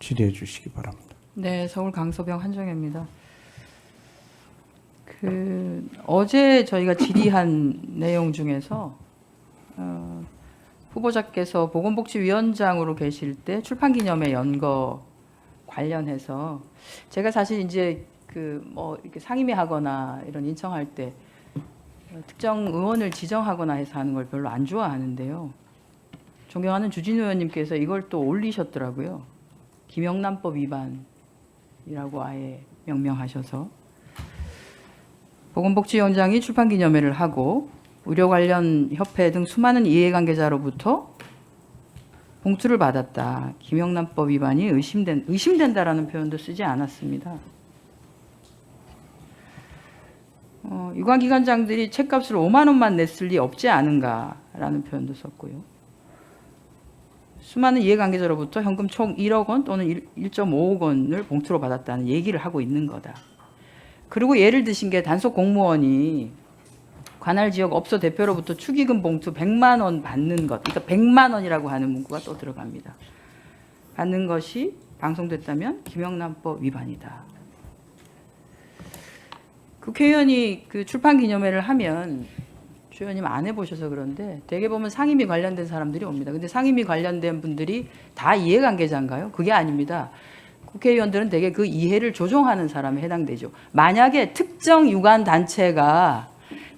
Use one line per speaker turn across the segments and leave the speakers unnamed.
질의해 주시기 바랍니다.
네, 서울 강서병 한정혜입니다. 어제 저희가 질의한 내용 중에서 후보자께서 보건복지위원장으로 계실 때 출판기념회 연거 관련해서 제가 사실 이제 이렇게 상임위하거나 이런 인청할 때 특정 의원을 지정하거나 해서 하는 걸 별로 안 좋아하는데요. 존경하는 주진우 의원님께서 이걸 또 올리셨더라고요. 김영란법 위반이라고 아예 명명하셔서 보건복지위원장이 출판기념회를 하고 의료 관련 협회 등 수많은 이해관계자로부터 봉투를 받았다. 김영란법 위반이 의심된다라는 표현도 쓰지 않았습니다. 유관기관장들이 책값을 5만 원만 냈을 리 없지 않은가라는 표현도 썼고요. 수많은 이해관계자로부터 현금 총 1억 원 또는 1.5억 원을 봉투로 받았다는 얘기를 하고 있는 거다. 그리고 예를 드신 게 단속 공무원이 관할 지역 업소 대표로부터 축의금 봉투 100만 원 받는 것, 그러니까 100만 원이라고 하는 문구가 또 들어갑니다. 받는 것이 방송됐다면 김영란법 위반이다. 국회의원이 출판 기념회를 하면 주 의원님 안 해보셔서 그런데 대개 보면 상임위 관련된 사람들이 옵니다. 근데 상임위 관련된 분들이 다 이해관계자인가요? 그게 아닙니다. 국회의원들은 대개 그 이해를 조종하는 사람에 해당되죠. 만약에 특정 유관 단체가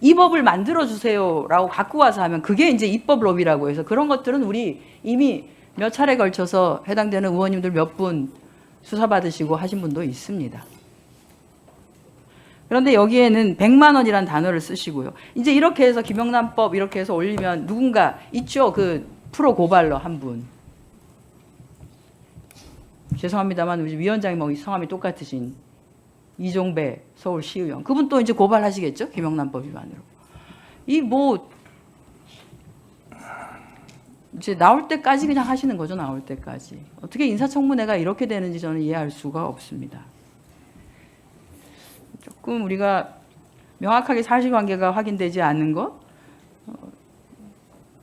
이 법을 만들어 주세요라고 갖고 와서 하면 그게 이제 입법 로비라고 해서 그런 것들은 우리 이미 몇 차례 걸쳐서 해당되는 의원님들 몇 분 수사받으시고 하신 분도 있습니다. 그런데 여기에는 100만 원이라는 단어를 쓰시고요. 이제 이렇게 해서 김영란법 이렇게 해서 올리면 누군가 있죠. 프로 고발러 한 분. 죄송합니다만 우리 위원장님 성함이 똑같으신 이종배 서울시의원. 그분 또 이제 고발하시겠죠? 김영란법 위반으로. 이제 나올 때까지 그냥 하시는 거죠. 나올 때까지. 어떻게 인사청문회가 이렇게 되는지 저는 이해할 수가 없습니다. 조금 우리가 명확하게 사실관계가 확인되지 않은 것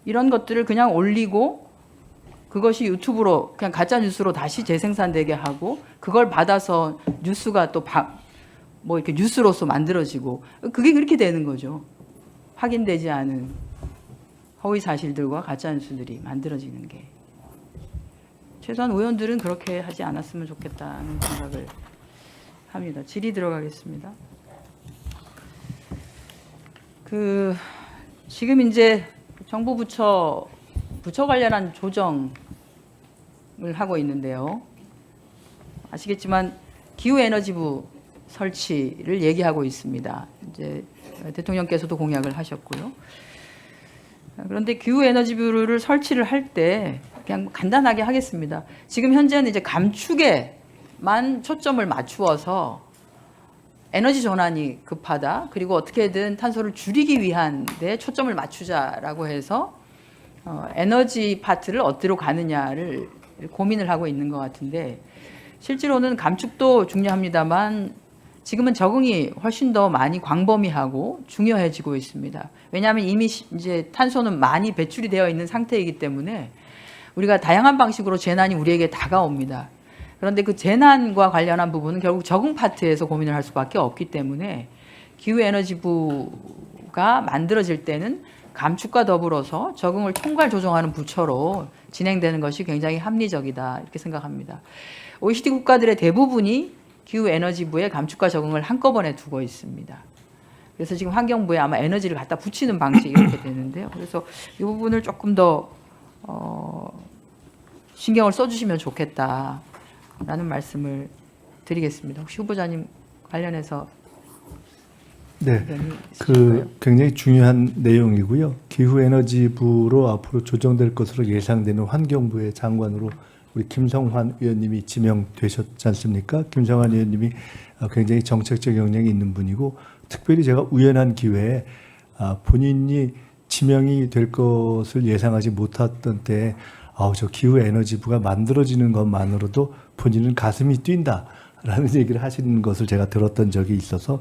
이런 것들을 그냥 올리고 그것이 유튜브로 그냥 가짜 뉴스로 다시 재생산되게 하고 그걸 받아서 뉴스가 또 이렇게 뉴스로서 만들어지고 그게 그렇게 되는 거죠. 확인되지 않은 허위 사실들과 가짜 뉴스들이 만들어지는 게 최소한 의원들은 그렇게 하지 않았으면 좋겠다는 생각을 합니다. 질의 들어가겠습니다. 지금 이제 정부 부처 관련한 조정을 하고 있는데요. 아시겠지만 기후에너지부 설치를 얘기하고 있습니다. 이제 대통령께서도 공약을 하셨고요. 그런데 기후에너지부를 설치를 할 때 그냥 간단하게 하겠습니다. 지금 현재는 이제 감축에만 초점을 맞추어서 에너지 전환이 급하다. 그리고 어떻게든 탄소를 줄이기 위한 데 초점을 맞추자라고 해서 에너지 파트를 어디로 가느냐를 고민을 하고 있는 것 같은데 실제로는 감축도 중요합니다만 지금은 적응이 훨씬 더 많이 광범위하고 중요해지고 있습니다. 왜냐하면 이미 이제 탄소는 많이 배출이 되어 있는 상태이기 때문에 우리가 다양한 방식으로 재난이 우리에게 다가옵니다. 그런데 그 재난과 관련한 부분은 결국 적응 파트에서 고민을 할 수밖에 없기 때문에 기후에너지부가 만들어질 때는 감축과 더불어서 적응을 총괄 조정하는 부처로 진행되는 것이 굉장히 합리적이다 이렇게 생각합니다. OECD 국가들의 대부분이 기후에너지부의 감축과 적응을 한꺼번에 두고 있습니다. 그래서 지금 환경부에 아마 에너지를 갖다 붙이는 방식이 이렇게 되는데요. 그래서 이 부분을 조금 더 신경을 써주시면 좋겠다라는 말씀을 드리겠습니다. 혹시 후보자님 관련해서
네, 굉장히 중요한 내용이고요. 기후에너지부로 앞으로 조정될 것으로 예상되는 환경부의 장관으로 우리 김성환 의원님이 지명되셨지 않습니까? 김성환 의원님이 굉장히 정책적 역량이 있는 분이고 특별히 제가 우연한 기회에 본인이 지명이 될 것을 예상하지 못했던 때에 저 기후에너지부가 만들어지는 것만으로도 본인은 가슴이 뛴다. 라는 얘기를 하시는 것을 제가 들었던 적이 있어서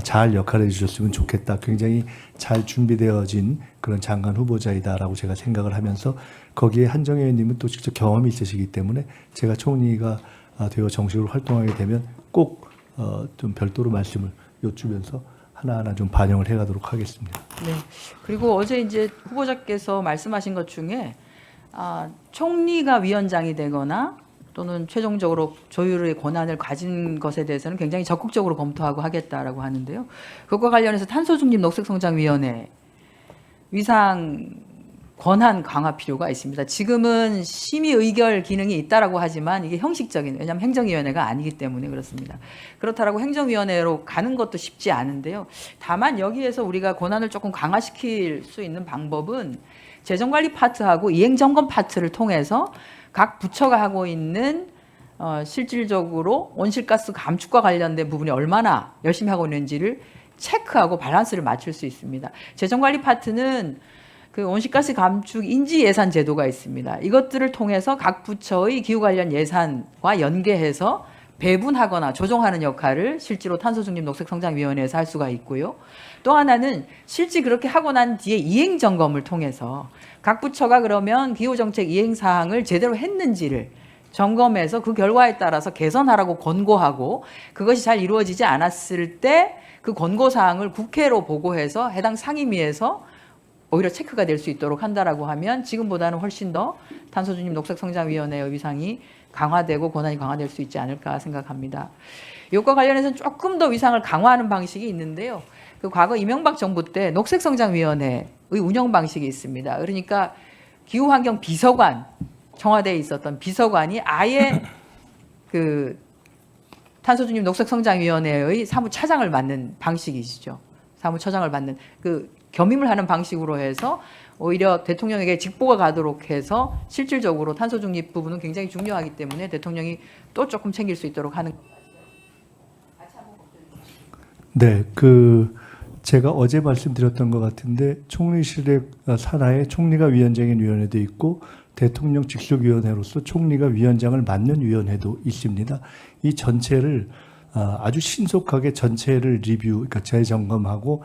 잘 역할해 주셨으면 좋겠다. 굉장히 잘 준비되어진 그런 장관 후보자이다라고 제가 생각을 하면서 거기에 한정혜 의원님은 또 직접 경험이 있으시기 때문에 제가 총리가 되어 정식으로 활동하게 되면 꼭 좀 별도로 말씀을 여쭈면서 하나하나 좀 반영을 해가도록 하겠습니다.
네. 그리고 어제 이제 후보자께서 말씀하신 것 중에 총리가 위원장이 되거나 또는 최종적으로 조율의 권한을 가진 것에 대해서는 굉장히 적극적으로 검토하고 하겠다라고 하는데요. 그것과 관련해서 탄소중립 녹색성장위원회 위상 권한 강화 필요가 있습니다. 지금은 심의 의결 기능이 있다라고 하지만 이게 형식적인, 왜냐하면 행정위원회가 아니기 때문에 그렇습니다. 그렇다라고 행정위원회로 가는 것도 쉽지 않은데요. 다만 여기에서 우리가 권한을 조금 강화시킬 수 있는 방법은 재정관리 파트하고 이행점검 파트를 통해서 각 부처가 하고 있는 실질적으로 온실가스 감축과 관련된 부분이 얼마나 열심히 하고 있는지를 체크하고 밸런스를 맞출 수 있습니다. 재정관리 파트는 그 온실가스 감축 인지 예산 제도가 있습니다. 이것들을 통해서 각 부처의 기후 관련 예산과 연계해서 배분하거나 조정하는 역할을 실제로 탄소중립 녹색성장위원회에서 할 수가 있고요. 또 하나는 실제 그렇게 하고 난 뒤에 이행 점검을 통해서 각 부처가 그러면 기후정책 이행 사항을 제대로 했는지를 점검해서 그 결과에 따라서 개선하라고 권고하고 그것이 잘 이루어지지 않았을 때 그 권고 사항을 국회로 보고해서 해당 상임위에서 오히려 체크가 될 수 있도록 한다라고 하면 지금보다는 훨씬 더 탄소중립 녹색성장위원회의 위상이 강화되고 권한이 강화될 수 있지 않을까 생각합니다. 이것과 관련해서는 조금 더 위상을 강화하는 방식이 있는데요. 그 과거 이명박 정부 때 녹색성장위원회의 운영 방식이 있습니다. 그러니까 기후환경 비서관, 청와대에 있었던 비서관이 아예 그 탄소중립 녹색성장위원회의 사무차장을 맡는 방식이시죠. 사무처장을 맡는 그 겸임을 하는 방식으로 해서 오히려 대통령에게 직보가 가도록 해서 실질적으로 탄소중립 부분은 굉장히 중요하기 때문에 대통령이 또 조금 챙길 수 있도록 하는.
네, 제가 어제 말씀드렸던 것 같은데 총리실의 산하에 총리가 위원장인 위원회도 있고 대통령 직속위원회로서 총리가 위원장을 맡는 위원회도 있습니다. 이 전체를 아주 신속하게 전체를 리뷰, 그러니까 재점검하고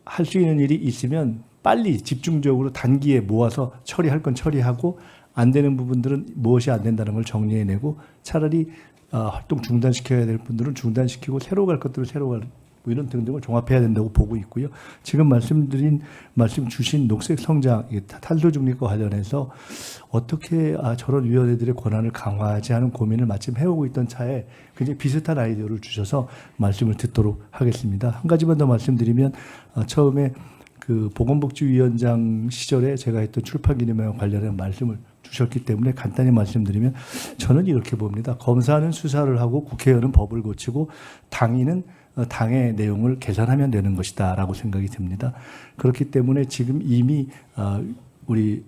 할 수 있는 일이 있으면 빨리 집중적으로 단기에 모아서 처리할 건 처리하고 안 되는 부분들은 무엇이 안 된다는 걸 정리해내고 차라리 활동 중단시켜야 될 분들은 중단시키고 새로 갈 것들을 새로 갈 뭐 이런 등등을 종합해야 된다고 보고 있고요. 지금 말씀 주신 녹색 성장, 탄소 중립과 관련해서 어떻게 저런 위원회들의 권한을 강화하지 하는 고민을 마침 해오고 있던 차에 굉장히 비슷한 아이디어를 주셔서 말씀을 듣도록 하겠습니다. 한 가지만 더 말씀드리면 처음에 그 보건복지위원장 시절에 제가 했던 출판기념회와 관련한 말씀을 주셨기 때문에 간단히 말씀드리면 저는 이렇게 봅니다. 검사는 수사를 하고 국회의원은 법을 고치고 당인은 당의 내용을 개선하면 되는 것이다라고 생각이 듭니다. 그렇기 때문에 지금 이미 우리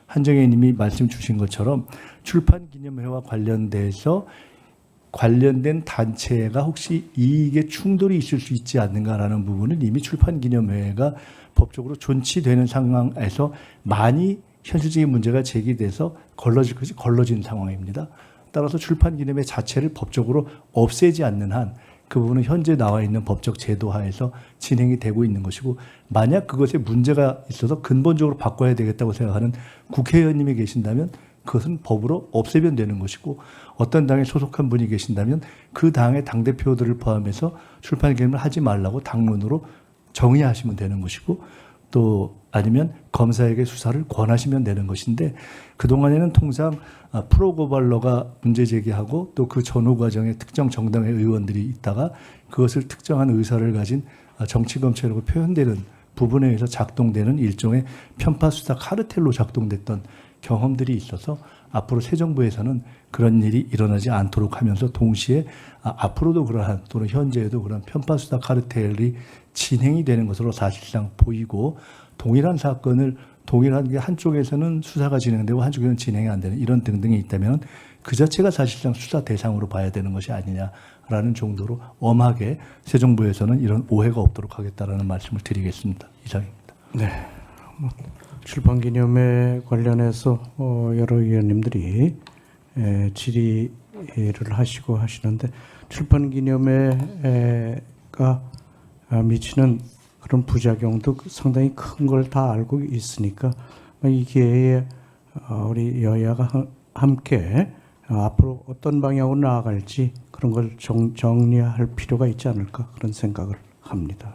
한정혜 님이 말씀 주신 것처럼 출판기념회와 관련돼서 관련된 단체가 혹시 이익에 충돌이 있을 수 있지 않는가라는 부분은 이미 출판기념회가 법적으로 존치되는 상황에서 많이 현실적인 문제가 제기돼서 걸러진 상황입니다. 따라서 출판기념회 자체를 법적으로 없애지 않는 한 그 부분은 현재 나와 있는 법적 제도 하에서 진행이 되고 있는 것이고 만약 그것에 문제가 있어서 근본적으로 바꿔야 되겠다고 생각하는 국회의원님이 계신다면 그것은 법으로 없애면 되는 것이고 어떤 당에 소속한 분이 계신다면 그 당의 당대표들을 포함해서 출판기념을 하지 말라고 당론으로 정의하시면 되는 것이고 또 아니면 검사에게 수사를 권하시면 되는 것인데 그동안에는 통상 프로고발러가 문제 제기하고 또 그 전후 과정에 특정 정당의 의원들이 있다가 그것을 특정한 의사를 가진 정치검찰이라고 표현되는 부분에 의해서 작동되는 일종의 편파수사 카르텔로 작동됐던 경험들이 있어서 앞으로 새 정부에서는 그런 일이 일어나지 않도록 하면서 동시에 앞으로도 그러한 또는 현재에도 그런 편파수사 카르텔이 진행이 되는 것으로 사실상 보이고 동일한 사건을 동일한 게 한쪽에서는 수사가 진행되고 한쪽에서는 진행이 안 되는 이런 등등이 있다면 그 자체가 사실상 수사 대상으로 봐야 되는 것이 아니냐라는 정도로 엄하게 새 정부에서는 이런 오해가 없도록 하겠다라는 말씀을 드리겠습니다. 이상입니다.
네. 출판기념회 관련해서 여러 의원님들이 질의를 하시고 하시는데 출판기념회가 미치는 그런 부작용도 상당히 큰 걸 다 알고 있으니까 이 기회에 우리 여야가 함께 앞으로 어떤 방향으로 나아갈지 그런 걸 정리할 필요가 있지 않을까 그런 생각을 합니다.